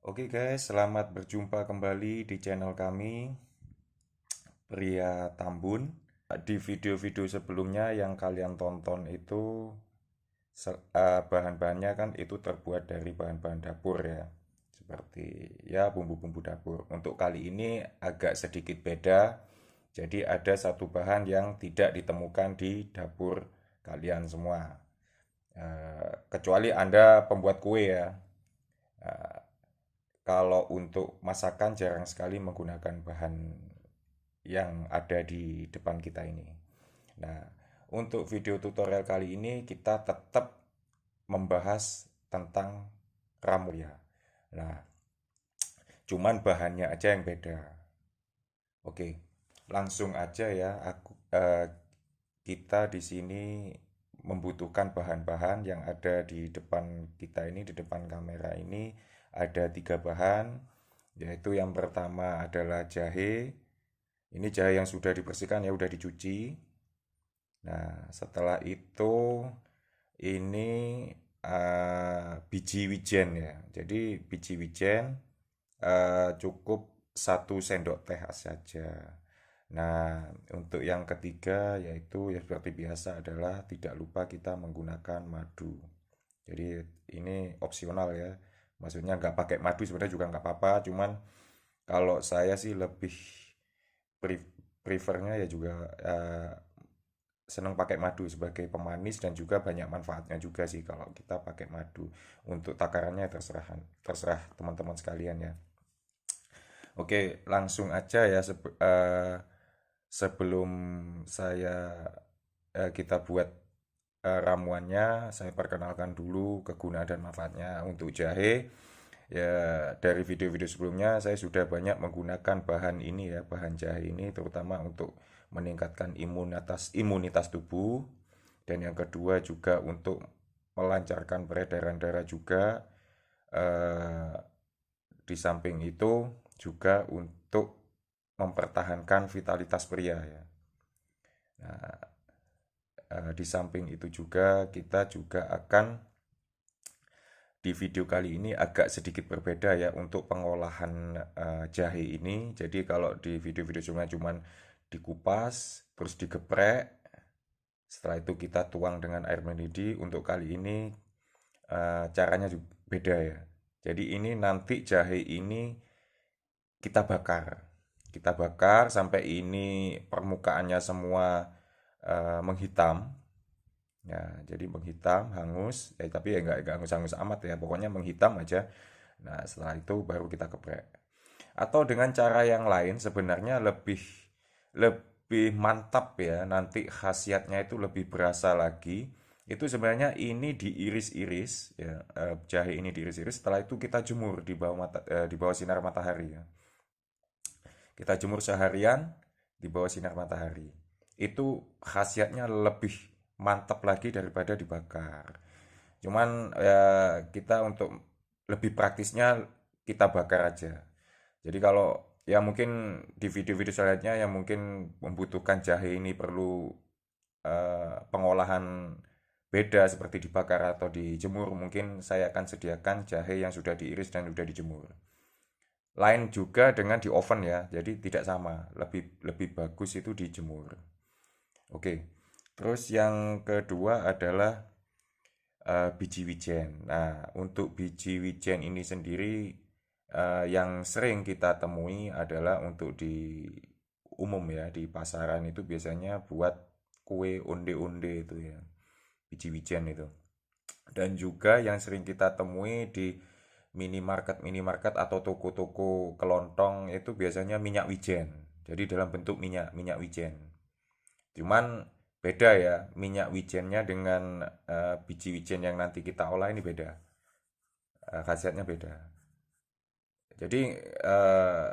Oke guys, selamat berjumpa kembali di channel kami, Pria Tambun. Di video-video sebelumnya yang kalian tonton itu bahan-bahannya kan itu terbuat dari bahan-bahan dapur ya. Seperti ya bumbu-bumbu dapur. Untuk kali ini agak sedikit beda. Jadi ada satu bahan yang tidak ditemukan di dapur kalian semua. Kecuali Anda pembuat kue ya. Kalau untuk masakan jarang sekali menggunakan bahan yang ada di depan kita ini. Nah, untuk video tutorial kali ini kita tetap membahas tentang ramu ya. Nah, cuman bahannya aja yang beda. Oke, langsung aja ya. Kita di sini membutuhkan bahan-bahan yang ada di depan kita ini, di depan kamera ini ada tiga bahan, yaitu yang pertama adalah jahe. Ini jahe yang sudah dibersihkan ya, sudah dicuci. Nah, setelah itu ini biji wijen ya. Jadi biji wijen cukup 1 sendok teh saja. Nah, untuk yang ketiga yaitu ya seperti biasa adalah tidak lupa kita menggunakan madu. Jadi ini opsional ya. Maksudnya nggak pakai madu sebenarnya juga nggak apa-apa. Cuman kalau saya sih lebih prefernya ya juga senang pakai madu sebagai pemanis dan juga banyak manfaatnya juga sih kalau kita pakai madu. Untuk takarannya terserah terserah teman-teman sekalian ya. Oke, langsung aja ya sebelum kita buat ramuannya, saya perkenalkan dulu kegunaan dan manfaatnya. Untuk jahe, ya dari video-video sebelumnya saya sudah banyak menggunakan bahan ini ya, bahan jahe ini terutama untuk meningkatkan imunitas tubuh, dan yang kedua juga untuk melancarkan peredaran darah juga. Eh, di samping itu juga untuk mempertahankan vitalitas pria ya. Nah, di samping itu juga kita juga akan di video kali ini agak sedikit berbeda ya untuk pengolahan jahe ini. Jadi kalau di video-video sebelumnya cuman dikupas, terus digeprek, setelah itu kita tuang dengan air mendidih. Untuk kali ini caranya juga beda ya. Jadi ini nanti jahe ini kita bakar. Kita bakar sampai ini permukaannya semua menghitam. Ya, jadi menghitam, hangus. Tapi ya nggak hangus-hangus amat ya. Pokoknya menghitam aja. Nah, setelah itu baru kita geprek. Atau dengan cara yang lain sebenarnya lebih lebih mantap ya. Nanti khasiatnya itu lebih berasa lagi. Itu sebenarnya ini diiris-iris ya, jahe ini diiris-iris. Setelah itu kita jemur di bawah sinar matahari ya. Kita jemur seharian di bawah sinar matahari. Itu khasiatnya lebih mantap lagi daripada dibakar. Cuman ya kita untuk lebih praktisnya kita bakar aja. Jadi kalau ya mungkin di video-video selanjutnya yang mungkin membutuhkan jahe ini perlu pengolahan beda seperti dibakar atau dijemur, mungkin saya akan sediakan jahe yang sudah diiris dan sudah dijemur. Lain juga dengan di oven ya, jadi tidak sama. Lebih lebih bagus itu dijemur. Oke. Terus yang kedua adalah biji wijen. Nah, untuk biji wijen ini sendiri yang sering kita temui adalah untuk di umum ya, di pasaran itu biasanya buat kue onde-onde itu ya, biji wijen itu. Dan juga yang sering kita temui di minimarket atau toko-toko kelontong itu biasanya minyak wijen. Jadi dalam bentuk minyak wijen. Cuman beda ya, minyak wijennya dengan biji wijen yang nanti kita olah ini beda. Khasiatnya beda. Jadi eh,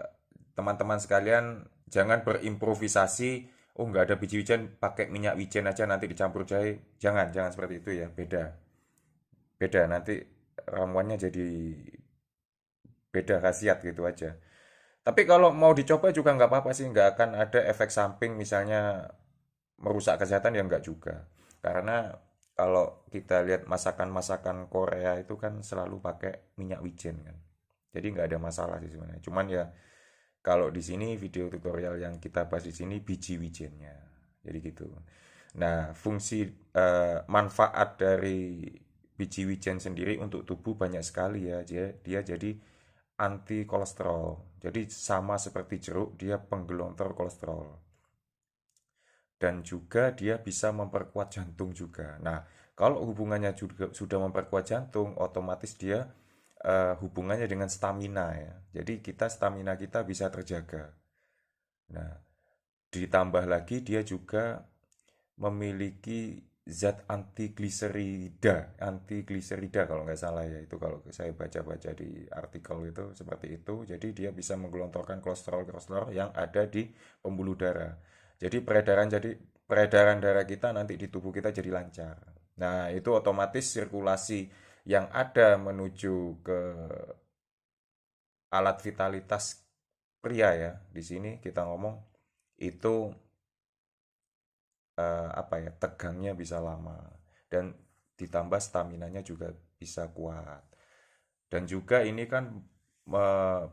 teman-teman sekalian jangan berimprovisasi, oh nggak ada biji wijen, pakai minyak wijen aja nanti dicampur jahe. Jangan seperti itu ya, beda. Beda nanti ramuannya jadi beda khasiat gitu aja. Tapi kalau mau dicoba juga nggak apa-apa sih, nggak akan ada efek samping misalnya merusak kesehatan ya nggak juga. Karena kalau kita lihat masakan-masakan Korea itu kan selalu pakai minyak wijen kan. Jadi nggak ada masalah sih sebenarnya. Cuman ya kalau di sini video tutorial yang kita bahas di sini biji wijennya. Jadi gitu. Nah, fungsi manfaat dari biji wijen sendiri untuk tubuh banyak sekali ya. Dia jadi anti kolesterol. Jadi sama seperti jeruk, dia penggelontor kolesterol. Dan juga dia bisa memperkuat jantung juga. Nah, kalau hubungannya juga sudah memperkuat jantung, otomatis dia hubungannya dengan stamina ya. Jadi kita stamina kita bisa terjaga. Nah, ditambah lagi dia juga memiliki zat antigliserida kalau nggak salah ya, itu kalau saya baca-baca di artikel itu seperti itu. Jadi dia bisa menggelontorkan kolesterol-kolesterol yang ada di pembuluh darah. Jadi peredaran darah kita nanti di tubuh kita jadi lancar. Nah, itu otomatis sirkulasi yang ada menuju ke alat vitalitas pria ya. Di sini kita ngomong itu apa ya, tegangnya bisa lama dan ditambah staminanya juga bisa kuat. Dan juga ini kan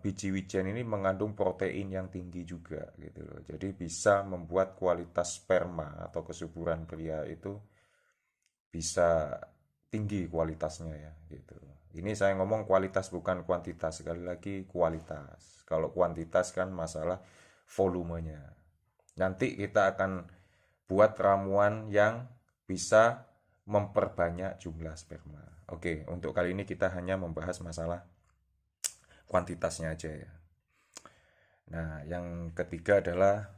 biji wijen ini mengandung protein yang tinggi juga gitu loh. Jadi bisa membuat kualitas sperma atau kesuburan pria itu bisa tinggi kualitasnya ya gitu. Ini saya ngomong kualitas bukan kuantitas, sekali lagi kualitas. Kalau kuantitas kan masalah volumenya. Nanti kita akan buat ramuan yang bisa memperbanyak jumlah sperma. Oke, untuk kali ini kita hanya membahas masalah kuantitasnya aja ya. Nah, yang ketiga adalah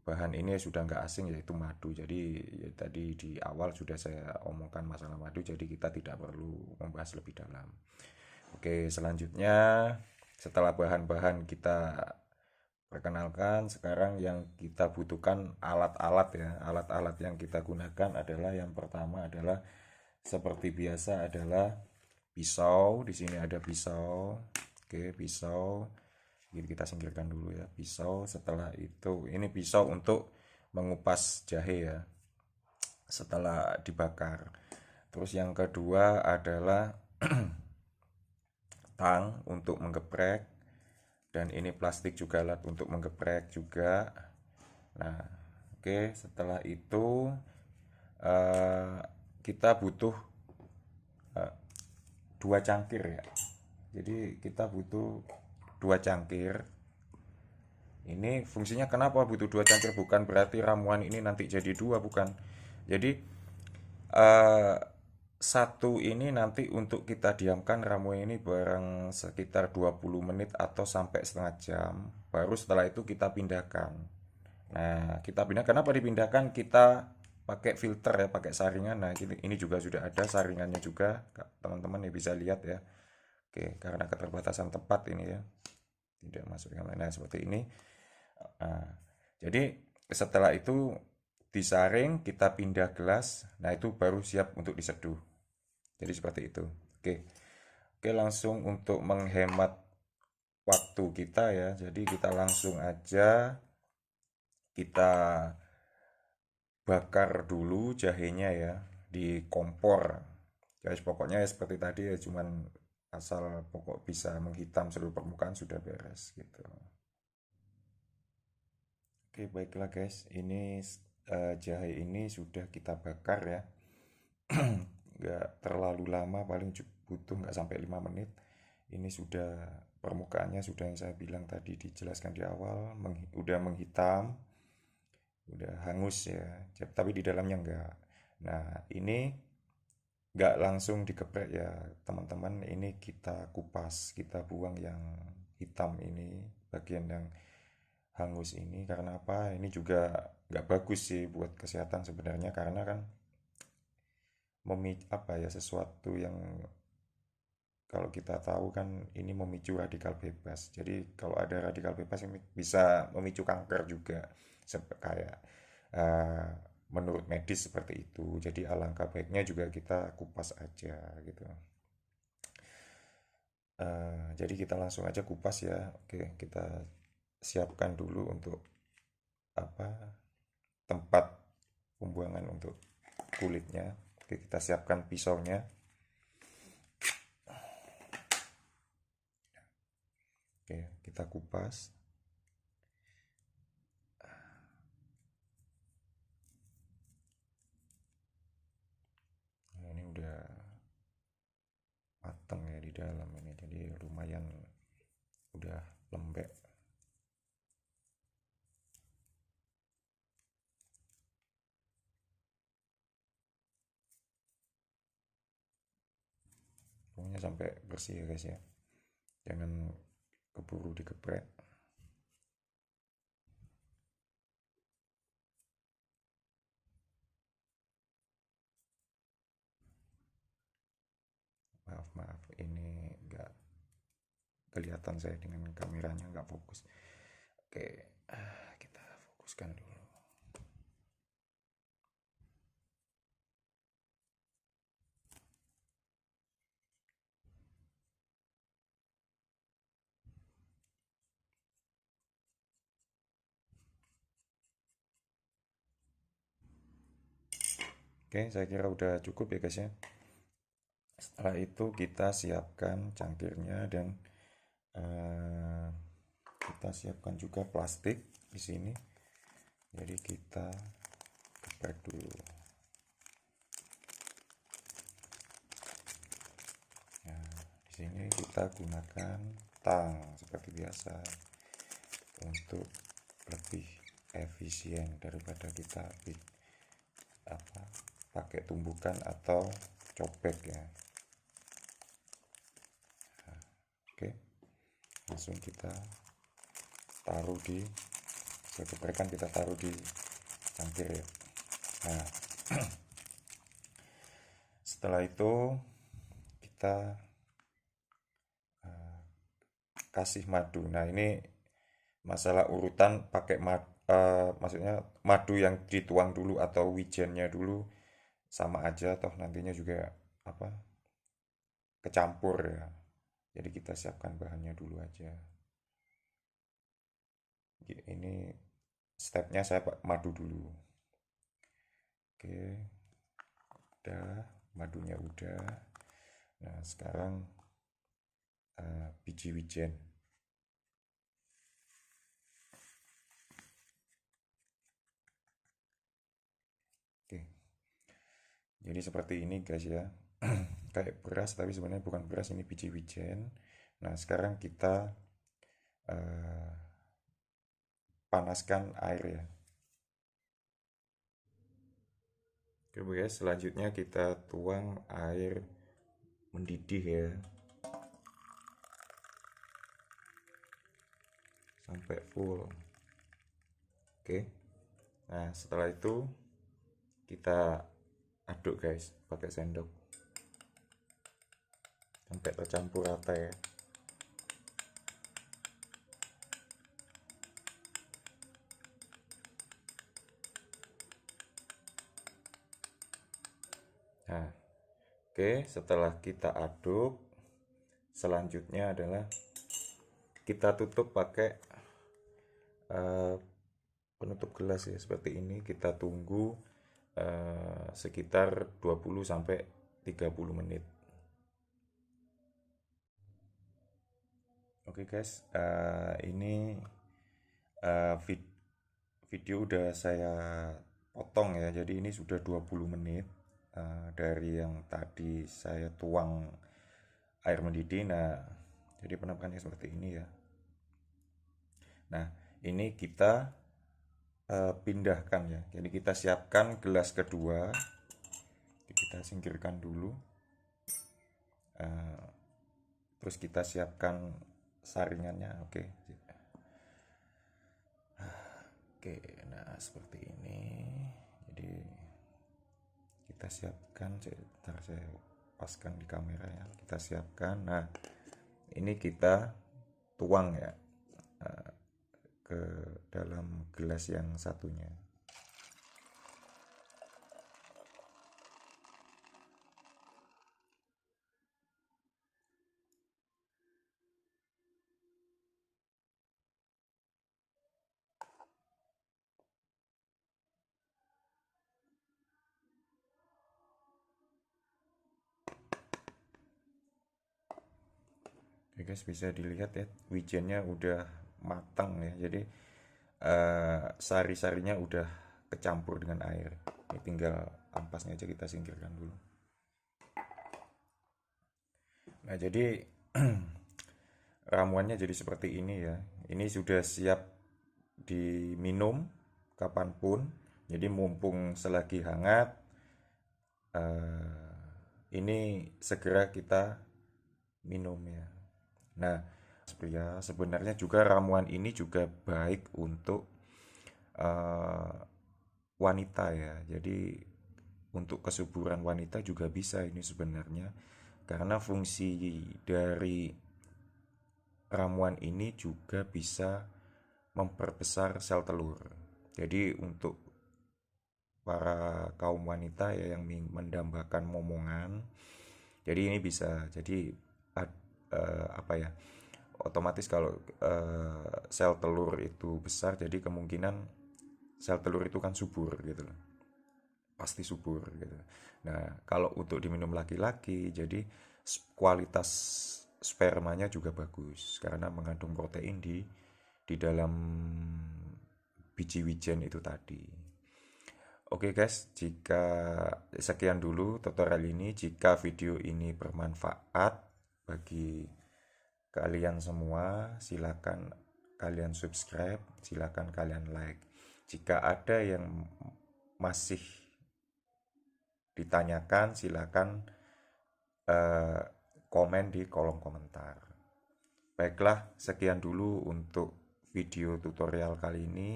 bahan ini sudah nggak asing yaitu madu. Jadi ya, tadi di awal sudah saya omongkan masalah madu, jadi kita tidak perlu membahas lebih dalam. Oke, selanjutnya setelah bahan-bahan kita perkenalkan, sekarang yang kita butuhkan alat-alat ya. Alat-alat yang kita gunakan adalah yang pertama adalah seperti biasa adalah pisau. Di sini ada pisau. Oke, pisau. Jadi kita singkirkan dulu ya pisau. Setelah itu ini pisau untuk mengupas jahe ya. Setelah dibakar. Terus yang kedua adalah tang untuk menggeprek, dan ini plastik juga alat untuk menggeprek juga. Nah, oke, setelah itu eh, kita butuh eh, dua cangkir ya. Jadi kita butuh dua cangkir. Ini fungsinya kenapa butuh dua cangkir? Bukan berarti ramuan ini nanti jadi dua, bukan. Jadi eh, satu ini nanti untuk kita diamkan ramuan ini barang sekitar 20 menit atau sampai setengah jam. Baru setelah itu kita pindahkan. Nah, kita pindah. Kenapa dipindahkan? Kita pakai filter ya, pakai saringan. Nah, ini juga sudah ada saringannya juga, teman-teman ya bisa lihat ya. Oke, karena keterbatasan tempat ini ya, tidak masuk yang lain. Nah, seperti ini. Nah, jadi setelah itu disaring, kita pindah gelas. Nah, itu baru siap untuk diseduh. Jadi seperti itu. Oke, oke langsung untuk menghemat waktu kita ya. Jadi kita langsung aja kita bakar dulu jahenya ya di kompor. Guys, pokoknya ya seperti tadi ya, cuman asal pokok bisa menghitam seluruh permukaan sudah beres gitu. Oke, baiklah guys, ini jahe ini sudah kita bakar ya. Nggak terlalu lama, paling butuh nggak sampai 5 menit. Ini sudah permukaannya sudah yang saya bilang tadi dijelaskan di awal, udah menghitam, udah hangus ya, tapi di dalamnya enggak. Nah, ini nggak langsung digeprek ya teman-teman, ini kita kupas, kita buang yang hitam ini, bagian yang hangus ini. Karena apa? Ini juga nggak bagus sih buat kesehatan sebenarnya, karena kan apa ya, sesuatu yang kalau kita tahu kan ini memicu radikal bebas. Jadi kalau ada radikal bebas ini bisa memicu kanker juga, kayak eh, menurut medis seperti itu. Jadi alangkah baiknya juga kita kupas aja gitu. Jadi kita langsung aja kupas ya. Oke, kita siapkan dulu untuk apa, tempat pembuangan untuk kulitnya. Oke, kita siapkan pisaunya. Oke, kita kupas. Nah, ini udah mateng ya di dalam ini, jadi lumayan udah lembek. Pokoknya sampai bersih ya guys ya, jangan keburu digeprek. Maaf maaf, ini nggak kelihatan saya dengan kameranya, nggak fokus. Oke, kita fokuskan dulu. Oke, saya kira udah cukup ya guys ya. Setelah itu kita siapkan cangkirnya dan eh, kita siapkan juga plastik di sini. Jadi kita geprek dulu. Nah, di sini kita gunakan tang seperti biasa untuk lebih efisien daripada kita apa pakai tumbukan atau cobek ya. Oke, langsung kita taruh di geprekan, kita taruh di cangkir ya. Nah, setelah itu kita kasih madu. Nah, ini masalah urutan pakai madu, maksudnya madu yang dituang dulu atau wijennya dulu sama aja, toh nantinya juga apa kecampur ya. Jadi kita siapkan bahannya dulu aja. Ini stepnya saya madu dulu. Oke, udah, madunya udah. Nah, sekarang biji wijen. Oke, jadi seperti ini guys ya. Kayak beras tapi sebenarnya bukan beras, ini biji wijen. Nah, sekarang kita eh, panaskan air ya. Oke guys, selanjutnya kita tuang air mendidih ya, sampai full. Oke, nah setelah itu kita aduk guys pakai sendok sampai tercampur rata ya. Nah, oke, setelah kita aduk, selanjutnya adalah kita tutup pakai eh, penutup gelas ya, seperti ini. Kita tunggu sekitar 20 sampai 30 menit. Oke guys, ini eh, video udah saya potong ya. Jadi ini sudah 20 menit dari yang tadi saya tuang air mendidih. Nah, jadi penampakannya seperti ini ya. Nah, ini kita pindahkan ya. Jadi kita siapkan gelas kedua. Kita singkirkan dulu. Eh, Terus kita siapkan saringannya. Oke. Oke, nah seperti ini. Jadi kita siapkan, ntar saya paskan di kamera ya. Kita siapkan. Nah, ini kita tuang ya ke dalam gelas yang satunya. Oke, Oke guys, bisa dilihat ya, wijennya udah matang ya. Jadi sari-sarinya udah kecampur dengan air. Ini tinggal ampasnya aja kita singkirkan dulu. Nah, jadi ramuannya jadi seperti ini ya. Ini sudah siap diminum kapanpun. Jadi mumpung selagi hangat, ini segera kita minum ya. Nah, sebenarnya juga ramuan ini juga baik untuk eh, wanita ya. Jadi untuk kesuburan wanita juga bisa ini sebenarnya. Karena fungsi dari ramuan ini juga bisa memperbesar sel telur. Jadi untuk para kaum wanita ya yang mendambakan momongan, jadi ini bisa jadi apa ya? Otomatis kalau sel telur itu besar, jadi kemungkinan sel telur itu kan subur gitu loh. Pasti subur gitu. Nah, kalau untuk diminum laki-laki, jadi kualitas spermanya juga bagus karena mengandung protein di dalam biji wijen itu tadi. Oke guys, jika sekian dulu tutorial ini, jika video ini bermanfaat bagi kalian semua, silakan kalian subscribe, silakan kalian like. Jika ada yang masih ditanyakan, silakan eh, komen di kolom komentar. Baiklah, sekian dulu untuk video tutorial kali ini.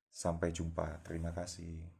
Sampai jumpa. Terima kasih.